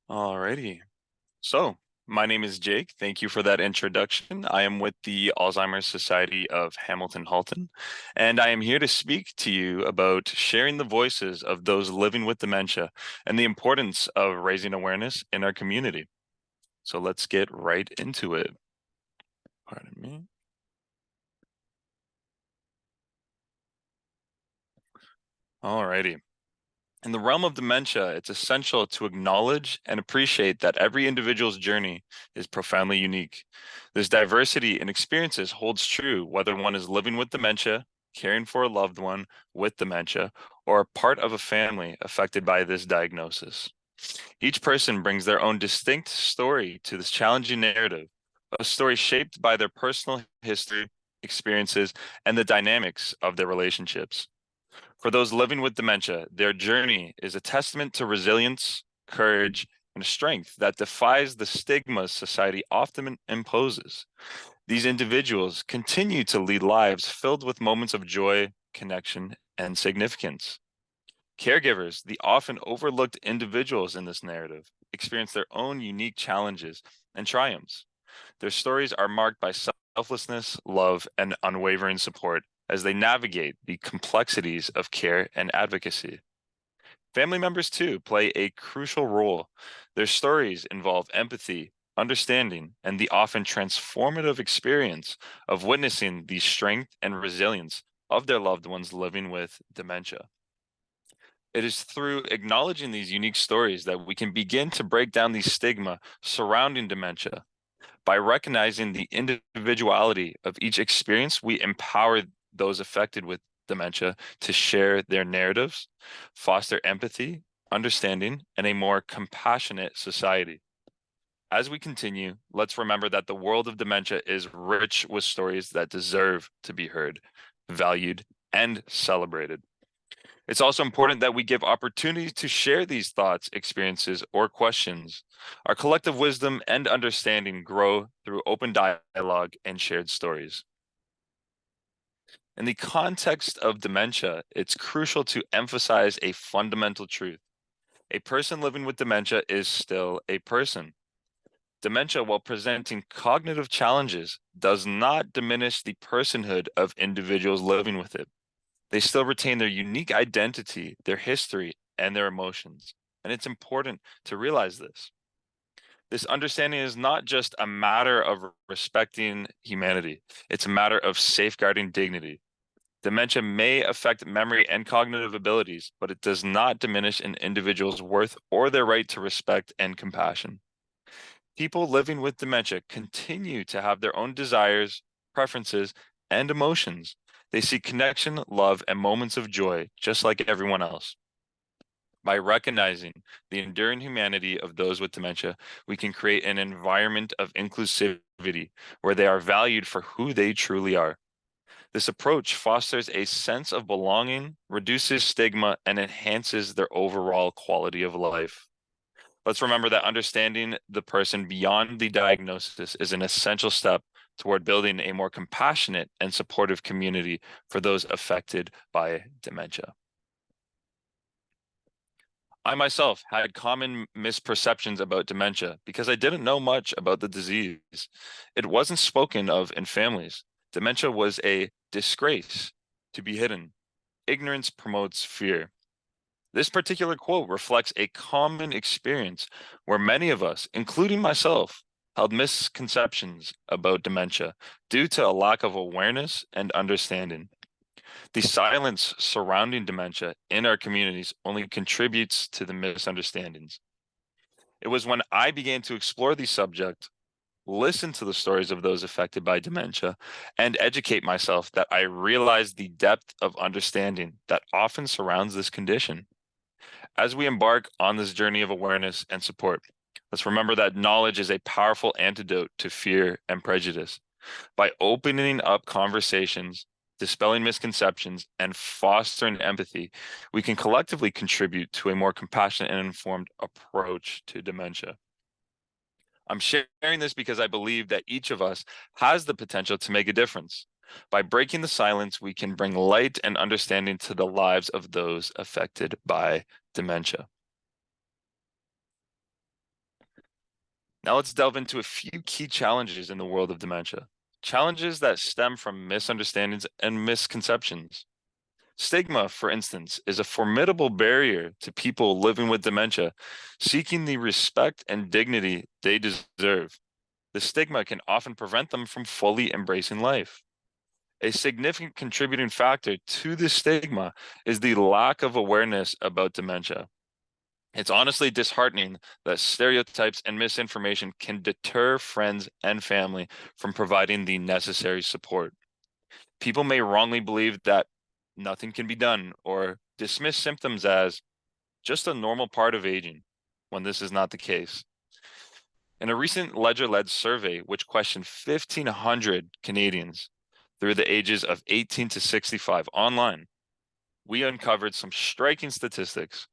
Alrighty. So, my name is Jake. Thank you for that introduction. I am with the Alzheimer's Society of Hamilton Halton, and I am here to speak to you about sharing the voices of those living with dementia and the importance of raising awareness in our community. So, let's get right into it. Pardon me. Alrighty. In the realm of dementia, it's essential to acknowledge and appreciate that every individual's journey is profoundly unique. This diversity in experiences holds true whether one is living with dementia, caring for a loved one with dementia, or a part of a family affected by this diagnosis. Each person brings their own distinct story to this challenging narrative, a story shaped by their personal history, experiences, and the dynamics of their relationships. For those living with dementia, their journey is a testament to resilience, courage, and strength that defies the stigmas society often imposes. These individuals continue to lead lives filled with moments of joy, connection, and significance. Caregivers, the often overlooked individuals in this narrative, experience their own unique challenges and triumphs. Their stories are marked by selflessness, love, and unwavering support as they navigate the complexities of care and advocacy. Family members, too, play a crucial role. Their stories involve empathy, understanding, and the often transformative experience of witnessing the strength and resilience of their loved ones living with dementia. It is through acknowledging these unique stories that we can begin to break down the stigma surrounding dementia. By recognizing the individuality of each experience, we empower those affected with dementia to share their narratives, foster empathy, understanding, and a more compassionate society. As we continue, let's remember that the world of dementia is rich with stories that deserve to be heard, valued, and celebrated. It's also important that we give opportunities to share these thoughts, experiences, or questions. Our collective wisdom and understanding grow through open dialogue and shared stories. In the context of dementia, it's crucial to emphasize a fundamental truth. A person living with dementia is still a person. Dementia, while presenting cognitive challenges, does not diminish the personhood of individuals living with it. They still retain their unique identity, their history, and their emotions. And it's important to realize this. This understanding is not just a matter of respecting humanity, it's a matter of safeguarding dignity. Dementia may affect memory and cognitive abilities, but it does not diminish an individual's worth or their right to respect and compassion. People living with dementia continue to have their own desires, preferences, and emotions. They seek connection, love, and moments of joy, just like everyone else. By recognizing the enduring humanity of those with dementia, we can create an environment of inclusivity where they are valued for who they truly are. This approach fosters a sense of belonging, reduces stigma, and enhances their overall quality of life. Let's remember that understanding the person beyond the diagnosis is an essential step toward building a more compassionate and supportive community for those affected by dementia. I myself had common misperceptions about dementia because I didn't know much about the disease. It wasn't spoken of in families. Dementia was a disgrace to be hidden. Ignorance promotes fear. This particular quote reflects a common experience where many of us, including myself, held misconceptions about dementia due to a lack of awareness and understanding. The silence surrounding dementia in our communities only contributes to the misunderstandings. It was when I began to explore the subject, listen to the stories of those affected by dementia, and educate myself that I realized the depth of understanding that often surrounds this condition. As we embark on this journey of awareness and support, let's remember that knowledge is a powerful antidote to fear and prejudice. By opening up conversations, dispelling misconceptions, and fostering empathy, we can collectively contribute to a more compassionate and informed approach to dementia. I'm sharing this because I believe that each of us has the potential to make a difference. By breaking the silence, we can bring light and understanding to the lives of those affected by dementia. Now let's delve into a few key challenges in the world of dementia. Challenges that stem from misunderstandings and misconceptions. Stigma, for instance, is a formidable barrier to people living with dementia, seeking the respect and dignity they deserve. The stigma can often prevent them from fully embracing life. A significant contributing factor to this stigma is the lack of awareness about dementia. It's honestly disheartening that stereotypes and misinformation can deter friends and family from providing the necessary support. People may wrongly believe that nothing can be done or dismiss symptoms as just a normal part of aging, when this is not the case. In a recent Ledger-led survey, which questioned 1,500 Canadians through the ages of 18 to 65 online, we uncovered some striking statistics.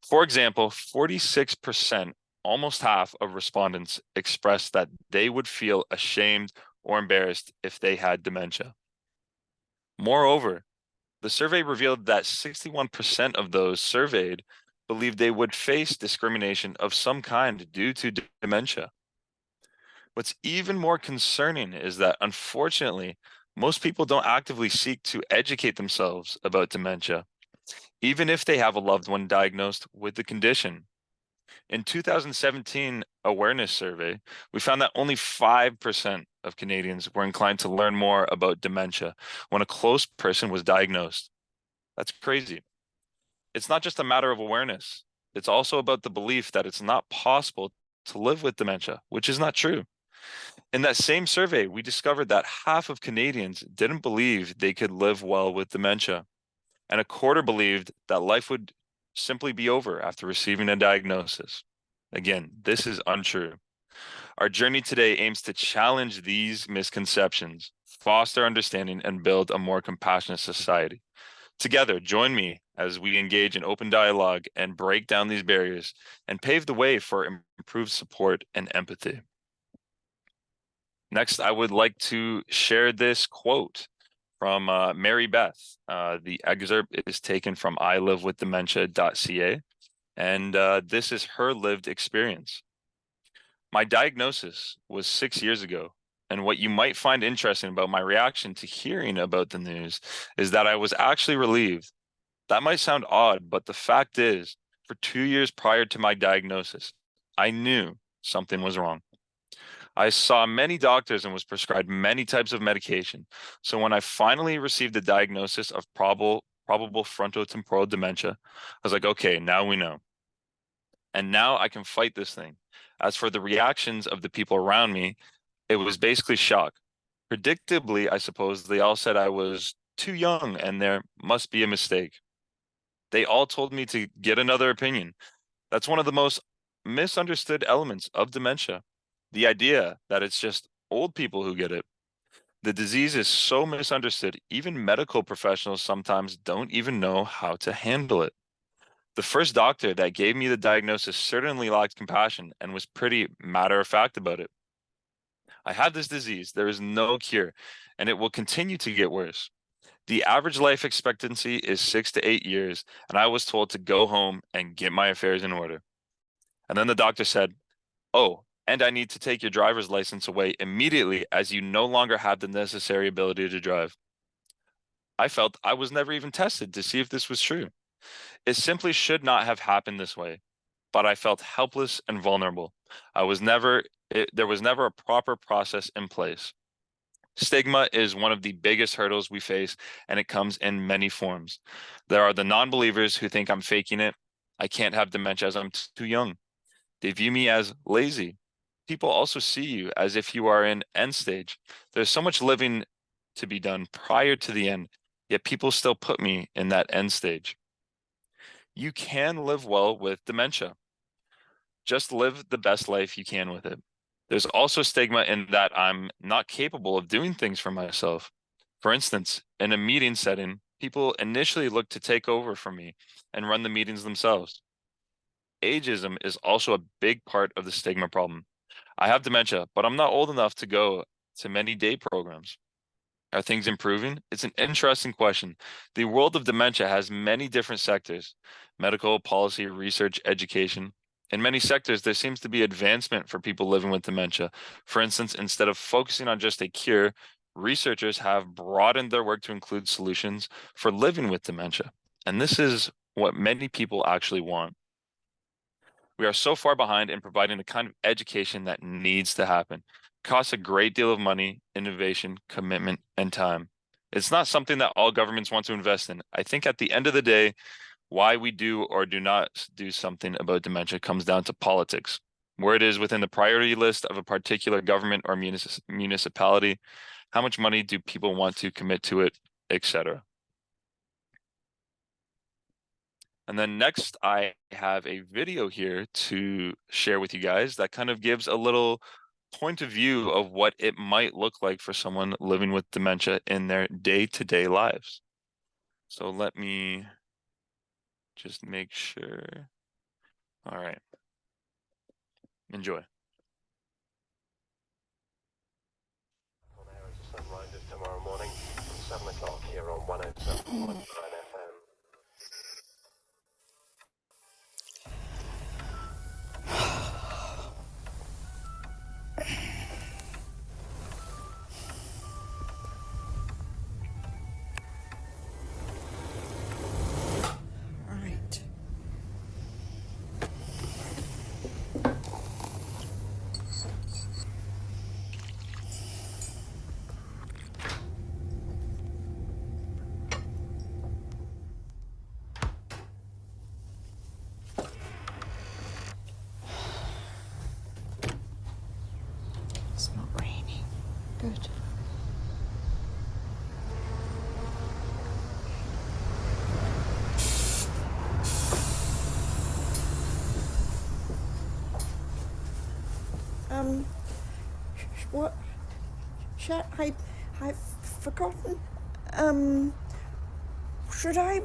For example, 46%, almost half of respondents expressed that they would feel ashamed or embarrassed if they had dementia. Moreover, the survey revealed that 61% of those surveyed believed they would face discrimination of some kind due to dementia. What's even more concerning is that, unfortunately, most people don't actively seek to educate themselves about dementia, even if they have a loved one diagnosed with the condition. In 2017 awareness survey, we found that only 5% of Canadians were inclined to learn more about dementia when a close person was diagnosed. That's crazy. It's not just a matter of awareness. It's also about the belief that it's not possible to live with dementia, which is not true. In that same survey, we discovered that half of Canadians didn't believe they could live well with dementia, and a quarter believed that life would simply be over after receiving a diagnosis. Again, this is untrue. Our journey today aims to challenge these misconceptions, foster understanding, and build a more compassionate society. Together, join me as we engage in open dialogue and break down these barriers and pave the way for improved support and empathy. Next, I would like to share this quote from Mary Beth. The excerpt is taken from ilivewithdementia.ca, and this is her lived experience. My diagnosis was 6 years ago, and what you might find interesting about my reaction to hearing about the news is that I was actually relieved. That might sound odd, but the fact is, for 2 years prior to my diagnosis, I knew something was wrong. I saw many doctors and was prescribed many types of medication. So when I finally received the diagnosis of probable frontotemporal dementia, I was like, okay, now we know. And now I can fight this thing. As for the reactions of the people around me, it was basically shock. Predictably, I suppose they all said I was too young and there must be a mistake. They all told me to get another opinion. That's one of the most misunderstood elements of dementia. The idea that it's just old people who get it. The disease is so misunderstood, even medical professionals sometimes don't even know how to handle it. The first doctor that gave me the diagnosis certainly lacked compassion and was pretty matter of fact about it. I have this disease, there is no cure, and it will continue to get worse. The average life expectancy is 6 to 8 years, and I was told to go home and get my affairs in order. And then the doctor said, oh, and I need to take your driver's license away immediately as you no longer have the necessary ability to drive. I felt I was never even tested to see if this was true. It simply should not have happened this way, but I felt helpless and vulnerable. There was never a proper process in place. Stigma is one of the biggest hurdles we face, and it comes in many forms. There are the non-believers who think I'm faking it. I can't have dementia as I'm too young. They view me as lazy. People also see you as if you are in end stage. There's so much living to be done prior to the end, yet people still put me in that end stage. You can live well with dementia. Just live the best life you can with it. There's also stigma in that I'm not capable of doing things for myself. For instance, in a meeting setting, people initially look to take over from me and run the meetings themselves. Ageism is also a big part of the stigma problem. I have dementia, but I'm not old enough to go to many day programs. Are things improving? It's an interesting question. The world of dementia has many different sectors: medical, policy, research, education. In many sectors, there seems to be advancement for people living with dementia. For instance, instead of focusing on just a cure, researchers have broadened their work to include solutions for living with dementia. And this is what many people actually want. We are so far behind in providing the kind of education that needs to happen. It costs a great deal of money, innovation, commitment, and time. It's not something that all governments want to invest in. I think at the end of the day, why we do or do not do something about dementia comes down to politics, where it is within the priority list of a particular government or municipality, how much money do people want to commit to it, etc. And then next, I have a video here to share with you guys that kind of gives a little point of view of what it might look like for someone living with dementia in their day-to-day lives. So let me just make sure. All right. Enjoy. Sunrises tomorrow morning from 7 o'clock here on 107.9 FM. Right. It's not raining. Good. What? I've forgotten. Should I?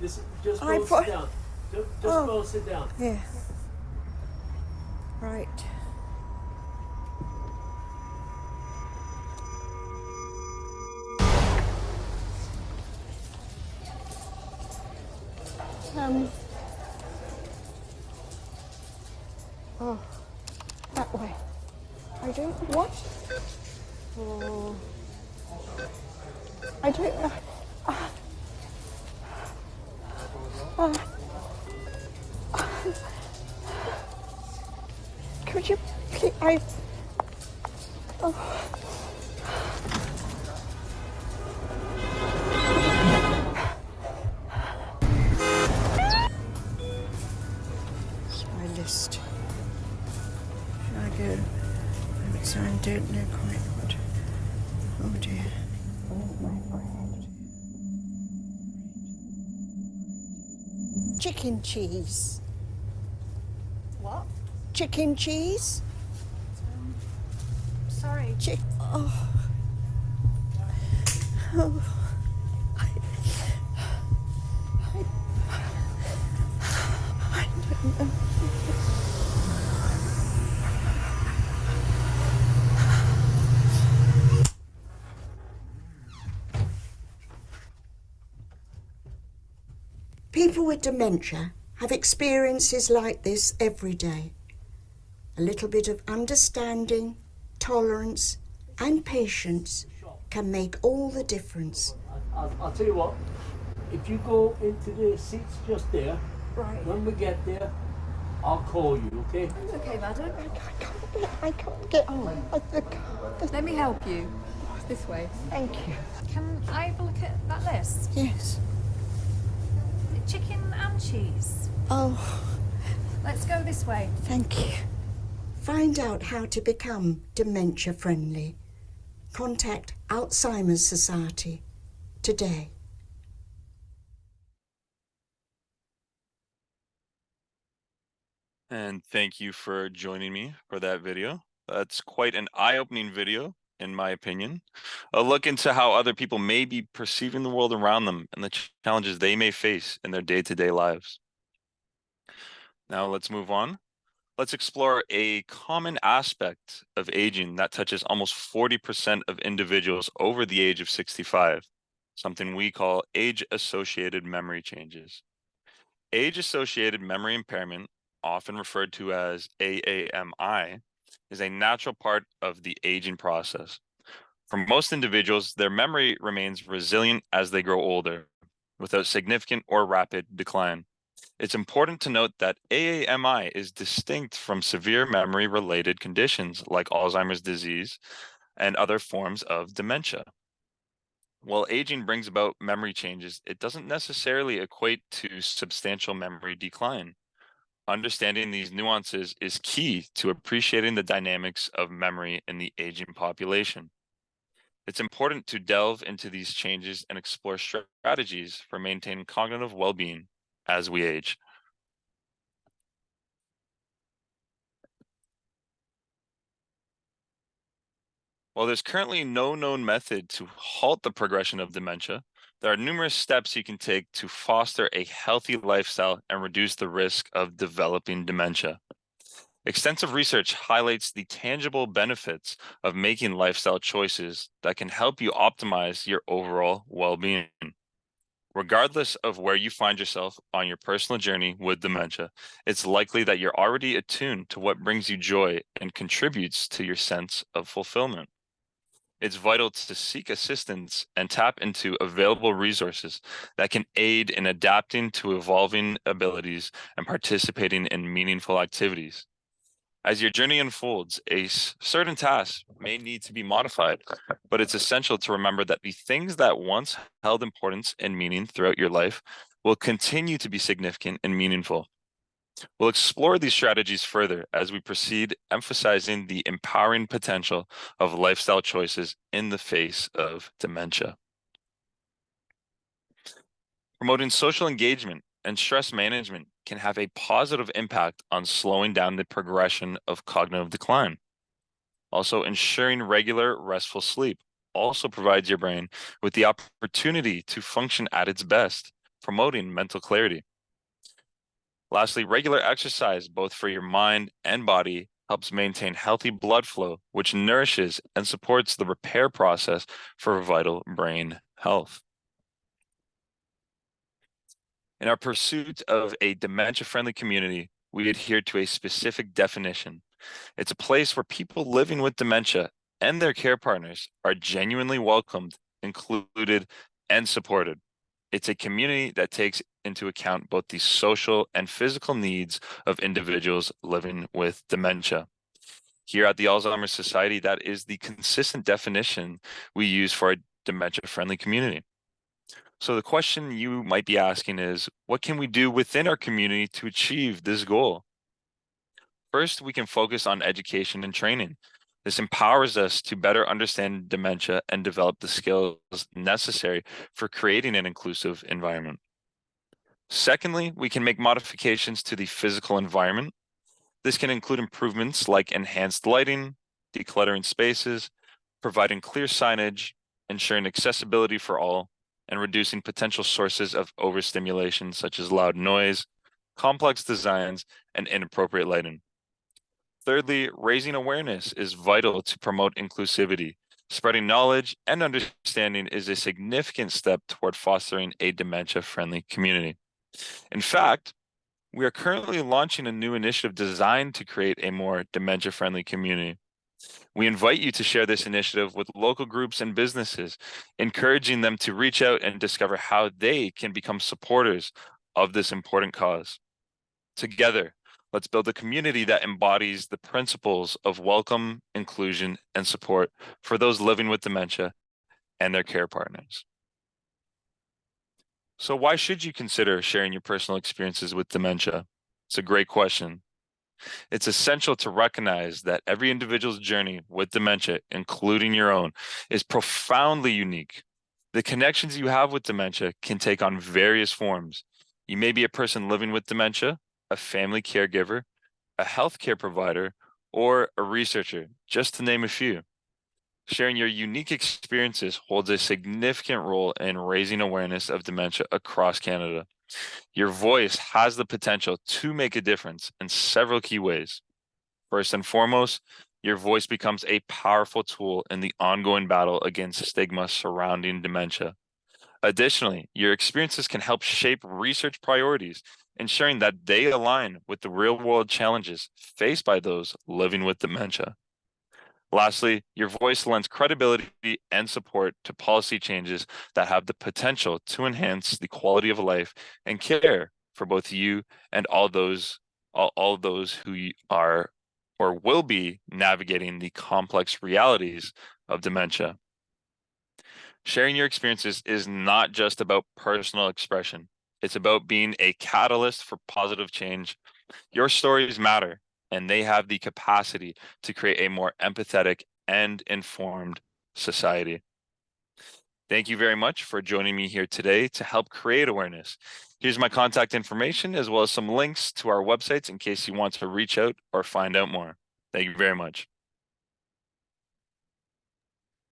Just go sit down. Just go sit down. Yeah. Right. Oh, that way. I don't what? Oh, I don't know. Could you please? It's my list. Should I go? I don't know quite what. Oh dear. Where's my bread? Chicken cheese. What? Chicken cheese? Sorry. Oh. Oh. I don't know. People with dementia have experiences like this every day. A little bit of understanding, tolerance, and patience can make all the difference. I'll tell you what. If you go into the seats just there, Right. when we get there, I'll call you. Okay? Okay, madam. I can't get on. Let me help you. This way. Thank you. Can I have a look at that list? Yes. Chicken and cheese. Oh, Let's go this way. thank you. Find out how to become dementia friendly. Contact Alzheimer's Society today. And thank you for joining me for that video. That's quite an eye-opening video, in my opinion. A look into how other people may be perceiving the world around them and the challenges they may face in their day-to-day lives. Now let's move on. Let's explore a common aspect of aging that touches almost 40% of individuals over the age of 65, something we call age-associated memory changes. Age-associated memory impairment, often referred to as AAMI, is a natural part of the aging process. For most individuals, their memory remains resilient as they grow older, without significant or rapid decline. It's important to note that AAMI is distinct from severe memory-related conditions like Alzheimer's disease and other forms of dementia. While aging brings about memory changes, it doesn't necessarily equate to substantial memory decline. Understanding these nuances is key to appreciating the dynamics of memory in the aging population. It's important to delve into these changes and explore strategies for maintaining cognitive well-being as we age. While there's currently no known method to halt the progression of dementia, there are numerous steps you can take to foster a healthy lifestyle and reduce the risk of developing dementia. Extensive research highlights the tangible benefits of making lifestyle choices that can help you optimize your overall well-being. Regardless of where you find yourself on your personal journey with dementia, it's likely that you're already attuned to what brings you joy and contributes to your sense of fulfillment. It's vital to seek assistance and tap into available resources that can aid in adapting to evolving abilities and participating in meaningful activities. As your journey unfolds, certain tasks may need to be modified, but it's essential to remember that the things that once held importance and meaning throughout your life will continue to be significant and meaningful. We'll explore these strategies further as we proceed, emphasizing the empowering potential of lifestyle choices in the face of dementia. Promoting social engagement and stress management can have a positive impact on slowing down the progression of cognitive decline. Also, ensuring regular, restful sleep also provides your brain with the opportunity to function at its best, promoting mental clarity. Lastly, regular exercise, both for your mind and body, helps maintain healthy blood flow, which nourishes and supports the repair process for vital brain health. In our pursuit of a dementia-friendly community, we adhere to a specific definition. It's a place where people living with dementia and their care partners are genuinely welcomed, included, and supported. It's a community that takes into account both the social and physical needs of individuals living with dementia. Here at the Alzheimer's Society, that is the consistent definition we use for a dementia-friendly community. So the question you might be asking is, what can we do within our community to achieve this goal? First, we can focus on education and training. This empowers us to better understand dementia and develop the skills necessary for creating an inclusive environment. Secondly, we can make modifications to the physical environment. This can include improvements like enhanced lighting, decluttering spaces, providing clear signage, ensuring accessibility for all, and reducing potential sources of overstimulation such as loud noise, complex designs, and inappropriate lighting. Thirdly, raising awareness is vital to promote inclusivity. Spreading knowledge and understanding is a significant step toward fostering a dementia-friendly community. In fact, we are currently launching a new initiative designed to create a more dementia-friendly community. We invite you to share this initiative with local groups and businesses, encouraging them to reach out and discover how they can become supporters of this important cause. Together, let's build a community that embodies the principles of welcome, inclusion, and support for those living with dementia and their care partners. So why should you consider sharing your personal experiences with dementia? It's a great question. It's essential to recognize that every individual's journey with dementia, including your own, is profoundly unique. The connections you have with dementia can take on various forms. You may be a person living with dementia, a family caregiver, a healthcare provider, or a researcher, just to name a few. Sharing your unique experiences holds a significant role in raising awareness of dementia across Canada. Your voice has the potential to make a difference in several key ways. First and foremost, your voice becomes a powerful tool in the ongoing battle against stigma surrounding dementia. Additionally, your experiences can help shape research priorities ensuring that they align with the real-world challenges faced by those living with dementia. Lastly, your voice lends credibility and support to policy changes that have the potential to enhance the quality of life and care for both you and all those who are or will be navigating the complex realities of dementia. Sharing your experiences is not just about personal expression. It's about being a catalyst for positive change. Your stories matter, and they have the capacity to create a more empathetic and informed society. Thank you very much for joining me here today to help create awareness. Here's my contact information as well as some links to our websites in case you want to reach out or find out more. Thank you very much.